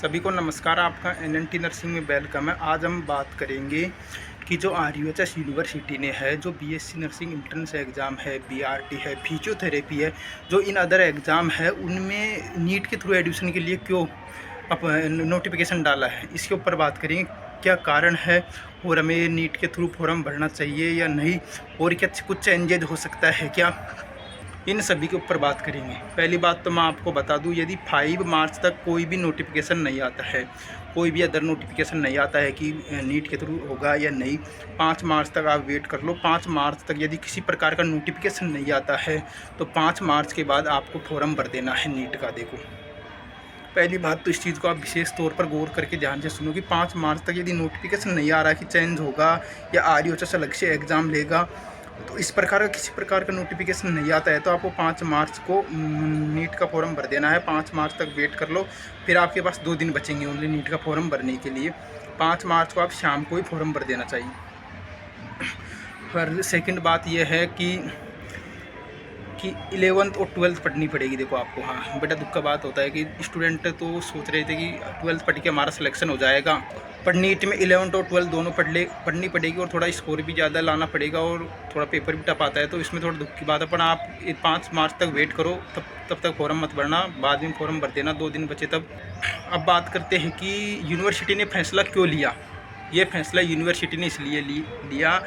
सभी को नमस्कार। आपका एनएनटी नर्सिंग में वेलकम है। आज हम बात करेंगे कि जो आरयूएचएस यूनिवर्सिटी ने है, जो बीएससी नर्सिंग इंट्रेंस एग्ज़ाम है, बीआरटी है, फिजियोथेरेपी है, जो इन अदर एग्ज़ाम है, उनमें नीट के थ्रू एडमिशन के लिए क्यों नोटिफिकेशन डाला है, इसके ऊपर बात करेंगे। क्या कारण है और हमें नीट के थ्रू फॉर्म भरना चाहिए या नहीं, और क्या कुछ चेंजेज हो सकता है क्या, इन सभी के ऊपर बात करेंगे। पहली बात तो मैं आपको बता दूं, यदि 5 मार्च तक कोई भी नोटिफिकेशन नहीं आता है, कोई भी अदर नोटिफिकेशन नहीं आता है कि नीट के थ्रू होगा या नहीं, 5 मार्च तक आप वेट कर लो। 5 मार्च तक यदि किसी प्रकार का नोटिफिकेशन नहीं आता है तो 5 मार्च के बाद आपको फॉर्म भर देना है नीट का। देखो, पहली बात तो इस चीज़ को आप विशेष तौर पर गौर करके ध्यान से सुनो कि 5 मार्च तक यदि नोटिफिकेशन नहीं आ रहा है कि चेंज होगा या आरयूएचएस अलग से एग्ज़ाम लेगा, तो इस प्रकार का किसी प्रकार का नोटिफिकेशन नहीं आता है तो आपको 5 मार्च को नीट का फॉर्म भर देना है। 5 मार्च तक वेट कर लो, फिर आपके पास 2 दिन बचेंगे ओनली नीट का फॉर्म भरने के लिए। 5 मार्च को आप शाम को ही फॉर्म भर देना चाहिए। पर सेकंड बात यह है कि 11th और 12th पढ़नी पड़ेगी। देखो आपको, हाँ बेटा, दुख का बात होता है कि स्टूडेंट तो सोच रहे थे कि 12th पढ़ के हमारा सिलेक्शन हो जाएगा, पर नीट में 11th और 12th दोनों पढ़नी पड़ेगी और थोड़ा स्कोर भी ज़्यादा लाना पड़ेगा और थोड़ा पेपर भी टफ आता है, तो इसमें थोड़ा दुख की बात है। पर आप 5 मार्च तक वेट करो, तब तक फॉर्म मत भरना, बाद में फॉर्म भर देना, 2 दिन बचे तब। अब बात करते हैं कि यूनिवर्सिटी ने फैसला क्यों लिया। ये फैसला यूनिवर्सिटी ने इसलिए लिया,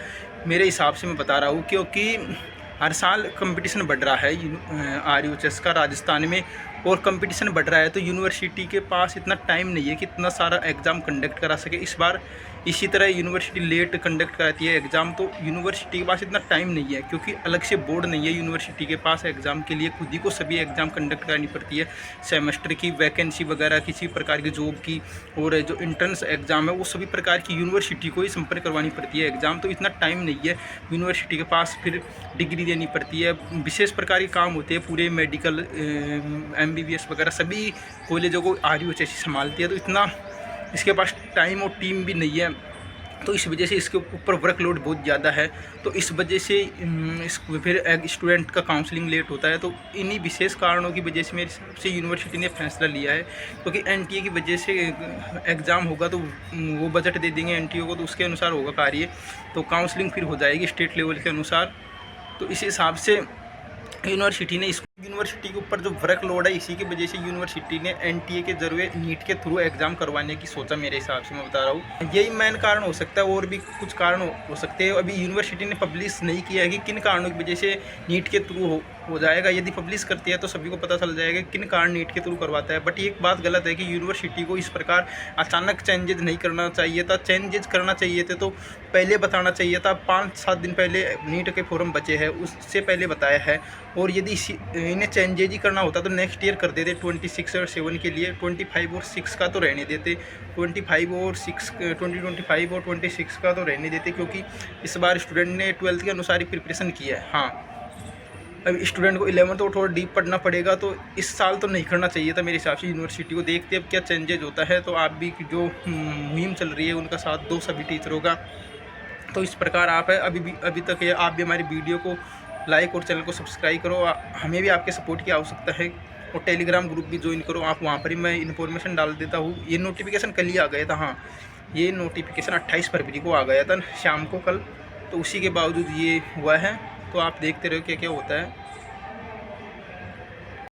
मेरे हिसाब से मैं बता रहा हूँ, क्योंकि हर साल कंपटीशन बढ़ रहा है आरयूएचएस का राजस्थान में, और कंपटीशन बढ़ रहा है तो यूनिवर्सिटी के पास इतना टाइम नहीं है कि इतना सारा एग्ज़ाम कंडक्ट करा सके। इस बार इसी तरह यूनिवर्सिटी लेट कंडक्ट कराती है एग्ज़ाम, तो यूनिवर्सिटी के पास इतना टाइम नहीं है, क्योंकि अलग से बोर्ड नहीं है यूनिवर्सिटी के पास एग्ज़ाम के लिए, खुद ही को सभी एग्ज़ाम कंडक्ट करनी पड़ती है। सेमेस्टर की वैकेंसी वगैरह, किसी प्रकार की जॉब की, और जो इंट्रेंस एग्ज़ाम है वो सभी प्रकार की यूनिवर्सिटी को ही संपर्क करवानी पड़ती है एग्ज़ाम, तो इतना टाइम नहीं है यूनिवर्सिटी के पास। फिर डिग्री देनी पड़ती है, विशेष प्रकार के काम होते हैं, पूरे मेडिकल एमबीबीएस वगैरह सभी कॉलेजों को आरयूएचएस संभालती है, तो इतना इसके पास टाइम और टीम भी नहीं है, तो इस वजह से इसके ऊपर वर्कलोड बहुत ज़्यादा है। तो इस वजह से फिर स्टूडेंट का काउंसलिंग लेट होता है। तो इन्हीं विशेष कारणों की वजह से मेरे हिसाब से यूनिवर्सिटी ने फैसला लिया है, क्योंकि एनटीए की वजह से एग्ज़ाम होगा तो वो बजट दे देंगे एनटीए को, तो उसके अनुसार होगा कार्य, तो काउंसलिंग फिर हो जाएगी स्टेट लेवल के अनुसार। तो इस हिसाब से यूनिवर्सिटी ने यूनिवर्सिटी के ऊपर जो वर्कलोड है, इसी की वजह से यूनिवर्सिटी ने एनटीए के जरिए नीट के थ्रू एग्ज़ाम करवाने की सोचा, मेरे हिसाब से मैं बता रहा हूँ। यही मेन कारण हो सकता है, और भी कुछ कारण हो सकते हैं। अभी यूनिवर्सिटी ने पब्लिश नहीं किया है कि किन कारणों की वजह से नीट के थ्रू हो जाएगा। यदि पब्लिश करती है तो सभी को पता चल जाएगा किन कारण नीट के थ्रू करवाता है। बट एक बात गलत है कि यूनिवर्सिटी को इस प्रकार अचानक चेंजेज नहीं करना चाहिए था। चेंजेज करना चाहिए थे तो पहले बताना चाहिए था। 5-7 दिन पहले नीट के फॉर्म बचे हैं, उससे पहले बताया है। और यदि इन्हें चेंजेज ही करना होता तो नेक्स्ट ईयर कर देते, 26 और 7 के लिए। 25 और 6 का तो रहने देते, 25 और 6 2025 और 26 का तो रहने देते, क्योंकि इस बार स्टूडेंट ने 12th के अनुसार ही प्रिपरेशन किया है। हाँ, अब स्टूडेंट को 11th और थोड़ा डीप पढ़ना पड़ेगा, तो इस साल तो नहीं करना चाहिए था मेरे हिसाब से यूनिवर्सिटी को। देखते अब क्या चेंजेज होता है। तो आप भी जो मुहिम चल रही है उनका साथ दो सभी टीचरों का। तो इस प्रकार आप है अभी तक आप भी हमारी वीडियो को लाइक और चैनल को सब्सक्राइब करो। हमें भी आपके सपोर्ट की आवश्यकता है, और टेलीग्राम ग्रुप भी ज्वाइन करो आप, वहाँ पर ही मैं इन्फॉर्मेशन डाल देता हूँ। ये नोटिफिकेशन कल ही आ गया था, हाँ ये नोटिफिकेशन 28 फरवरी को आ गया था शाम को कल, तो उसी के बावजूद ये हुआ है। तो आप देखते रहो क्या क्या होता है।